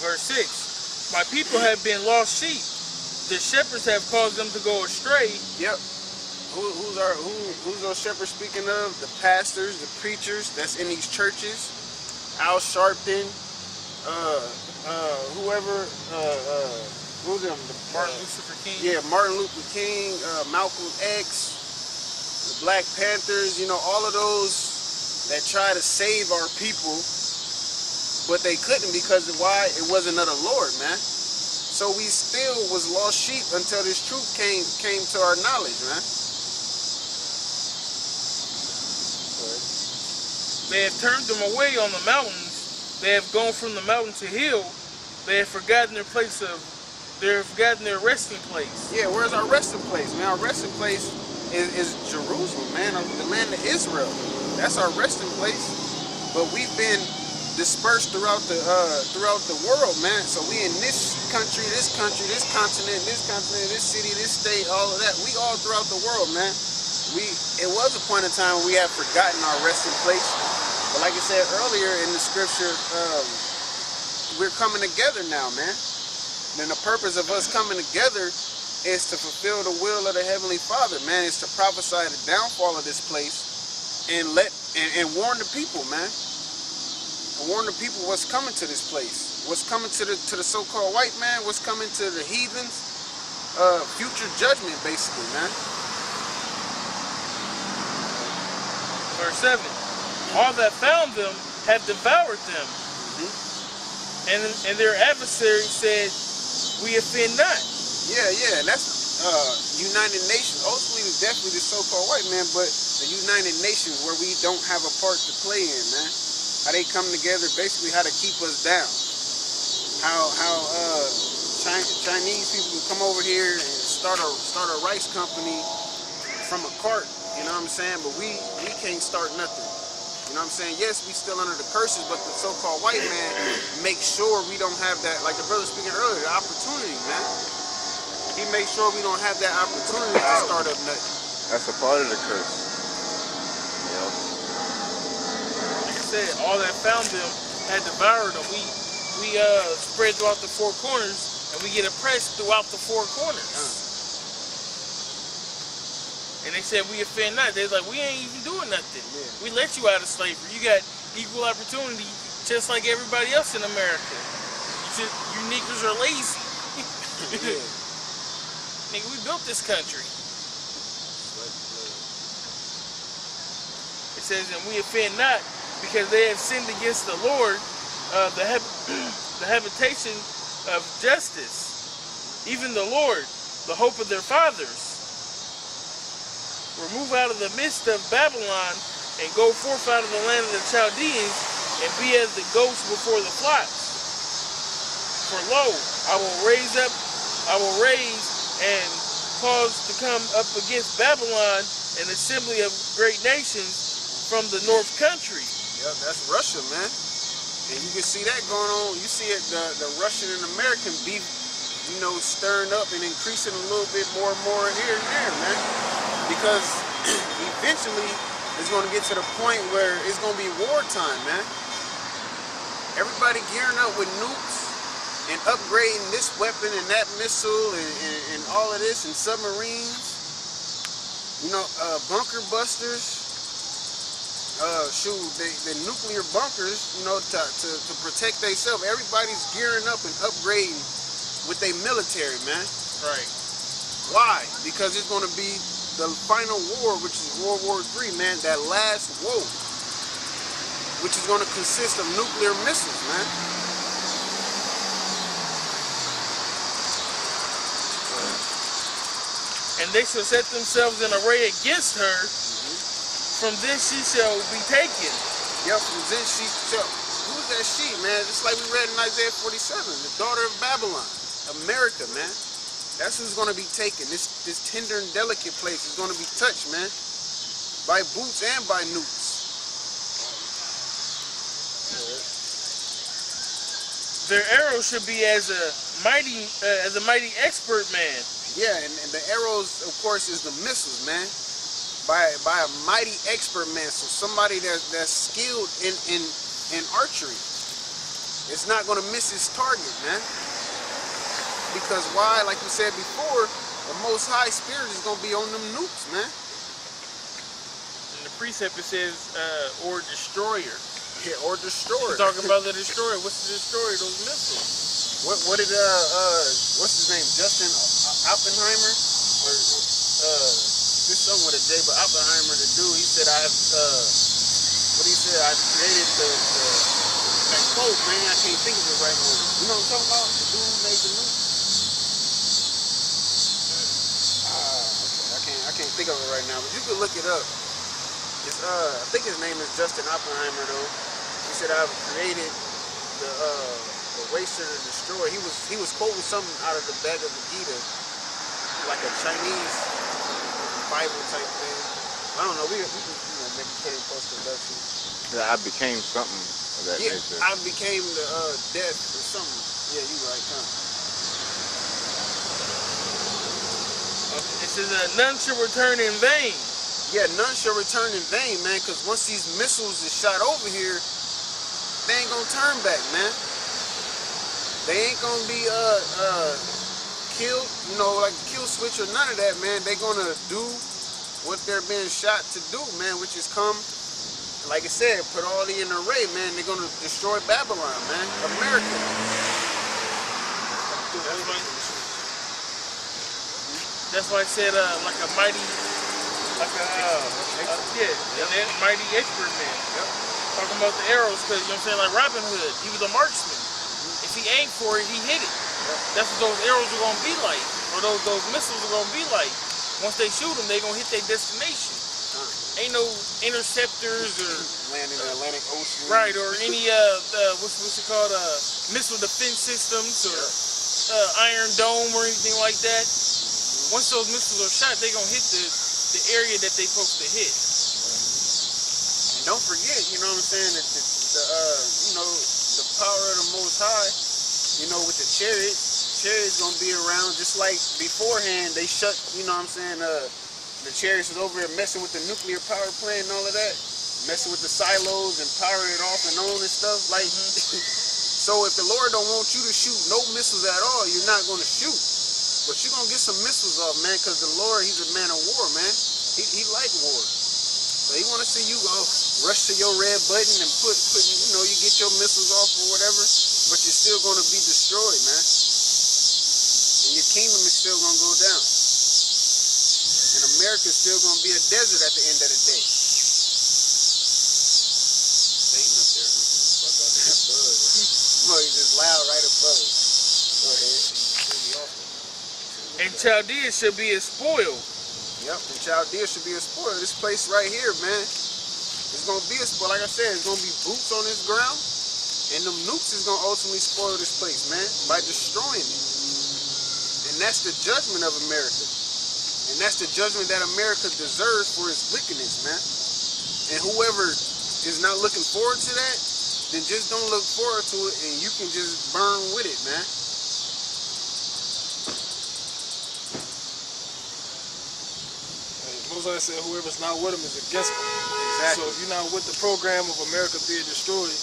Verse 6. My people have been lost sheep. The shepherds have caused them to go astray. Yep. Who's those shepherds speaking of? The pastors, the preachers that's in these churches. Al Sharpton, whoever, who's them? Martin Luther King. Yeah, Martin Luther King, Malcolm X, the Black Panthers, you know, all of those that try to save our people, but they couldn't because of why? It wasn't of the Lord, man. So we still was lost sheep until this truth came to our knowledge, man. They have turned them away on the mountains. They have gone from the mountain to hill. They have forgotten their resting place. Yeah, where's our resting place, man? Our resting place is Jerusalem, man, the land of Israel. That's our resting place. But we've been dispersed throughout the world, man. So we in this country, this continent, this city, this state, all of that. We all throughout the world, man. It was a point in time when we had forgotten our resting place. But like I said earlier in the scripture, we're coming together now, man. And the purpose of us coming together is to fulfill the will of the Heavenly Father, man. It's to prophesy the downfall of this place and warn the people, man. And warn the people what's coming to this place, what's coming to the so-called white man, what's coming to the heathens, future judgment, basically, man. Verse 7. All that found them have devoured them, and their adversaries said, "We offend not." Yeah, and that's United Nations. Ultimately, it's definitely the so-called white man, but the United Nations where we don't have a part to play in, man. How they come together, basically how to keep us down. How Chinese people can come over here and start a rice company from a cart, you know what I'm saying? But we can't start nothing. You know what I'm saying? Yes, we still under the curses, but the so-called white man makes sure we don't have that, like the brother speaking earlier, the opportunity, man. He makes sure we don't have that opportunity to start up nothing. That's a part of the curse. You know? Like I said, all that found them had devoured them. We spread throughout the four corners, and we get oppressed throughout the four corners. And they said, "We offend not." They're like, "We ain't even doing nothing. Yeah. We let you out of slavery. You got equal opportunity just like everybody else in America. You niggers are lazy." Yeah. Nigga, we built this country. It says, "And we offend not, because they have sinned against the Lord, the habitation of justice, even the Lord, the hope of their fathers. Remove out of the midst of Babylon, and go forth out of the land of the Chaldeans, and be as the goats before the flocks. For lo, I will raise and cause to come up against Babylon an assembly of great nations from the north country." Yeah, that's Russia, man. And you can see that going on. You see it, the Russian and American beef, you know, stirring up and increasing a little bit more and more here and there, man. Because eventually it's going to get to the point where it's going to be wartime, man. Everybody gearing up with nukes and upgrading this weapon and that missile and all of this, and submarines, you know, bunker busters, the nuclear bunkers, you know, to protect themselves. Everybody's gearing up and upgrading with their military, man. Right. Why? Because it's going to be the final war, which is World War III, man. That last war, which is going to consist of nuclear missiles, man. And they shall set themselves in array against her. From this she shall be taken. Yep, from this she shall. Who's that she, man? Just like we read in Isaiah 47, the daughter of Babylon, America, man. That's who's going to be taken. This tender and delicate place is going to be touched, man, by boots and by nukes. Their arrow should be as a mighty expert man. Yeah, and the arrows, of course, is the missiles, man. By a mighty expert man, so somebody that's skilled in archery. it's not gonna miss its target, man. Because why? Like we said before, the Most High Spirit is gonna be on them nukes, man. In the precept it says, or destroyer. Yeah, or destroyer. It's talking about the destroyer. What's the destroyer? Those missiles. What did what's his name? Justin Oppenheimer, or this something with a J, but Oppenheimer, the dude, he said what he said, I created that quote, man, I can't think of it right now. You know what I'm talking about? The dude who made the nuke. Okay, I can't think of it right now, but you can look it up. It's I think his name is Justin Oppenheimer though. He said I've created the eraser to destroy. He was quoting something out of the Bhagavad Gita, like a Chinese Bible type thing. I don't know. We can maybe put it in post production. Yeah, I became something of that nature. I became the death or something. Yeah, you right, huh? It says none shall return in vain. Yeah, none shall return in vain, man. Because once these missiles is shot over here, they ain't gonna turn back, man. They ain't gonna be killed, you know, like the kill switch or none of that, man. They gonna do what they're being shot to do, man, which is come, like I said, put all the in array, man. They're gonna destroy Babylon, man. America. That's why I said like a mighty, like a mighty expert man. Yep. Talking about the arrows, because you know what I'm saying, like Robin Hood, he was a marksman. If he aimed for it, he hit it. That's what those arrows are gonna be like, or those missiles are gonna be like. Once they shoot them, they gonna hit their destination. Ain't no interceptors or land in the Atlantic Ocean, right? Or any what's it called? Missile defense systems or Iron Dome or anything like that. Once those missiles are shot, they gonna hit the area that they supposed to hit. And don't forget, you know what I'm saying, that the power of the Most High, you know, with the chariots gonna be around just like beforehand. They shut, you know what I'm saying, the chariots was over there messing with the nuclear power plant and all of that, messing with the silos and powering it off and on and stuff. Like, so if the Lord don't want you to shoot no missiles at all, you're not gonna shoot. But you're gonna get some missiles off, man, because the Lord, he's a man of war, man. He like war. So he wanna see you go rush to your red button and put you know, you get your missiles off or whatever, but you're still gonna be destroyed, man. And your kingdom is still gonna go down. And America's still gonna be a desert at the end of the day. Satan up there, huh? Fuck out that buzz. Boy, he's just loud right above us. Go ahead. And Chaldea should be a spoil. Yep, and Chaldea should be a spoil. This place right here, man, it's gonna be a spoil. Like I said, it's gonna be boots on this ground, and them nukes is gonna ultimately spoil this place, man, by destroying it. And that's the judgment of America. And that's the judgment that America deserves for its wickedness, man. And whoever is not looking forward to that, then just don't look forward to it, and you can just burn with it, man. Moses said whoever's not with him is against him. Exactly. So if you're not with the program of America being destroyed,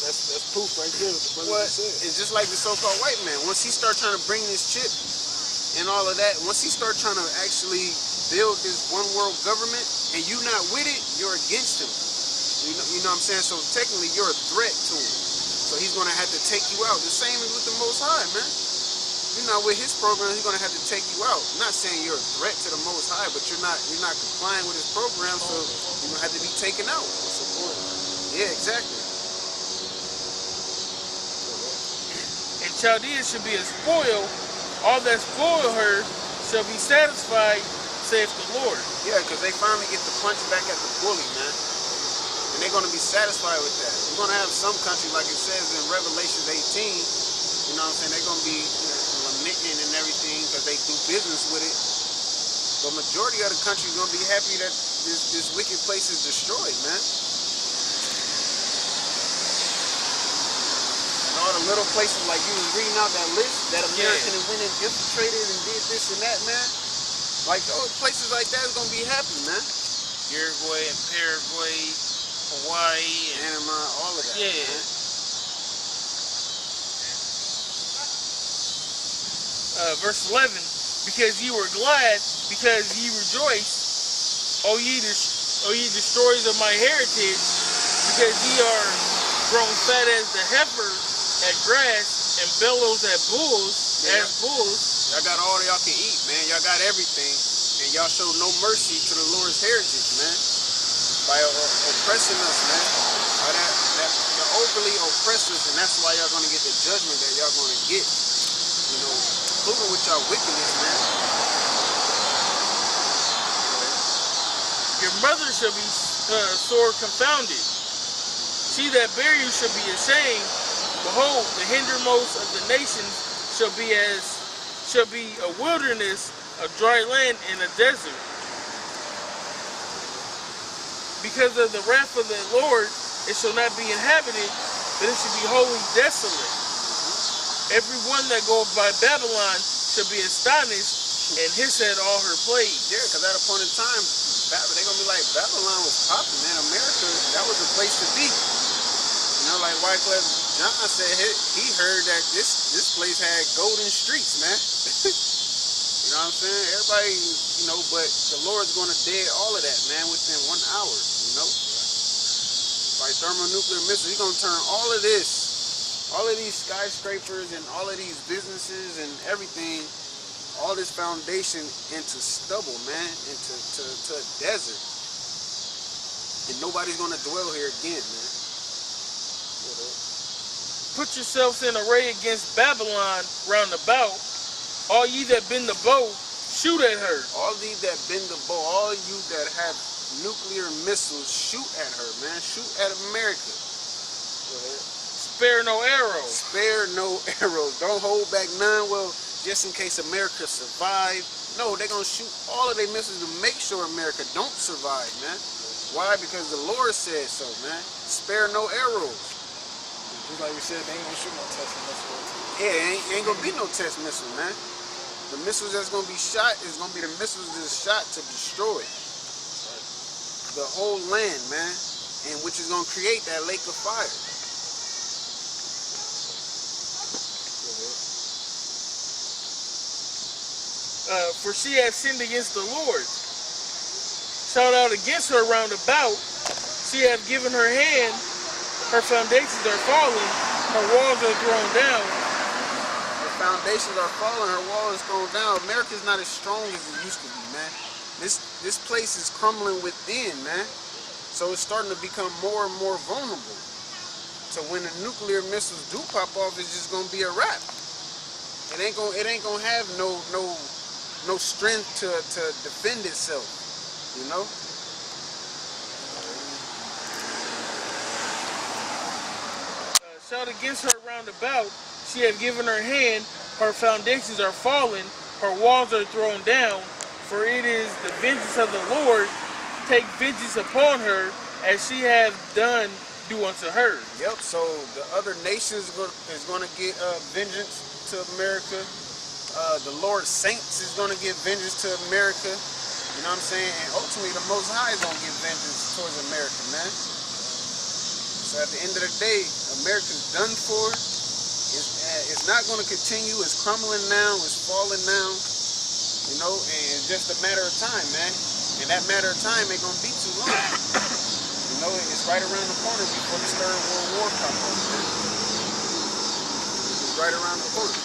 that's proof right there. The brother just said. It's just like the so-called white man. Once he start trying to bring this chip and all of that, once he start trying to actually build this one world government, and you not with it, you're against him. You know what I'm saying? So technically, you're a threat to him. So he's gonna have to take you out. The same as with the Most High, man. You're not with his program, he's gonna have to take you out. I'm not saying you're a threat to the Most High, but you're not complying with his program, so you're gonna have to be taken out. Yeah, exactly. And Chaldea should be a spoil. All that spoil her shall be satisfied, saith the Lord. Yeah, because they finally get the punch back at the bully, man. And they're gonna be satisfied with that. You're gonna have some country, like it says in Revelation 18, you know what I'm saying, they're gonna be lamenting and everything because they do business with it. But majority of the country is gonna be happy that this wicked place is destroyed, man. And all the little places, like you was reading out that list, that American and went and infiltrated and did this and that, man. Like those places like that is gonna be happy, man. Uruguay and Paraguay, Hawaii, and Panama, all of that. yeah. Man. verse 11, because ye were glad, because ye rejoice, O ye destroyers of my heritage, because ye are grown fat as the heifer at grass, and bellows at bulls, Yeah. as bulls. Y'all got all y'all can eat, man. Y'all got everything. And y'all show no mercy to the Lord's heritage, man. By oppressing us, man. By you're overly oppressed us, and that's why y'all gonna get the judgment that y'all gonna get. You know, including with y'all wickedness, man. Your mother shall be sore confounded. She that bare you shall be ashamed. Behold, the hindermost of the nations shall be a wilderness, a dry land, and a desert. Because of the wrath of the Lord, it shall not be inhabited, but it shall be wholly desolate. Every one that goeth by Babylon shall be astonished, and hiss at all her plagues. Yeah, because at a point in time, they're going to be like, Babylon was popping, man. America, that was the place to be. You know, like Wycliffe John said, he heard that this place had golden streets, man. You know what I'm saying? Everybody, you know, but the Lord's going to dead all of that, man, within 1 hour, you know? By thermonuclear missiles, he's going to turn all of this, all of these skyscrapers and all of these businesses and everything, all this foundation into stubble, man, into to a desert. And nobody's going to dwell here again, man. Put yourselves in array against Babylon round about. All ye that bend the bow, shoot at her. All these that bend the bow, all you that have nuclear missiles, shoot at her, man. Shoot at America. Spare no arrow. Spare no arrows. Don't hold back none. Well, just in case America survive. No, they're going to shoot all of their missiles to make sure America don't survive, man. Why? Because the Lord said so, man. Spare no arrows. Just like you said, they ain't gonna shoot no test missiles. Yeah, ain't gonna be no test missile, man. The missiles that's gonna be shot is gonna be the missiles that's shot to destroy the whole land, man, and which is gonna create that lake of fire. For she hath sinned against the Lord. Shout out against her round about. She hath given her hand. Her foundations are fallen, her walls are thrown down. Her foundations are falling, her wall is thrown down. America's not as strong as it used to be, man. This place is crumbling within, man. So it's starting to become more and more vulnerable. So when the nuclear missiles do pop off, it's just gonna be a wrap. It ain't gonna have no strength to defend itself, you know? Shout against her round about. She hath given her hand, her foundations are fallen, her walls are thrown down. For it is the vengeance of the Lord, take vengeance upon her, as she hath done, do unto her. Yep, so the other nations is going to get vengeance to America. The Lord's saints is going to get vengeance to America. You know what I'm saying? And ultimately, the Most High is going to get vengeance towards America, man. So at the end of the day, America's done for. It's not going to continue. It's crumbling now. It's falling now. You know, and it's just a matter of time, man. And that matter of time ain't going to be too long. You know, it's right around the corner before this Third World War comes up, man. It's right around the corner.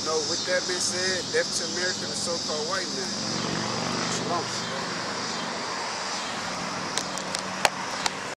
You know, with that being said, death to America and the so-called white man. Shalom.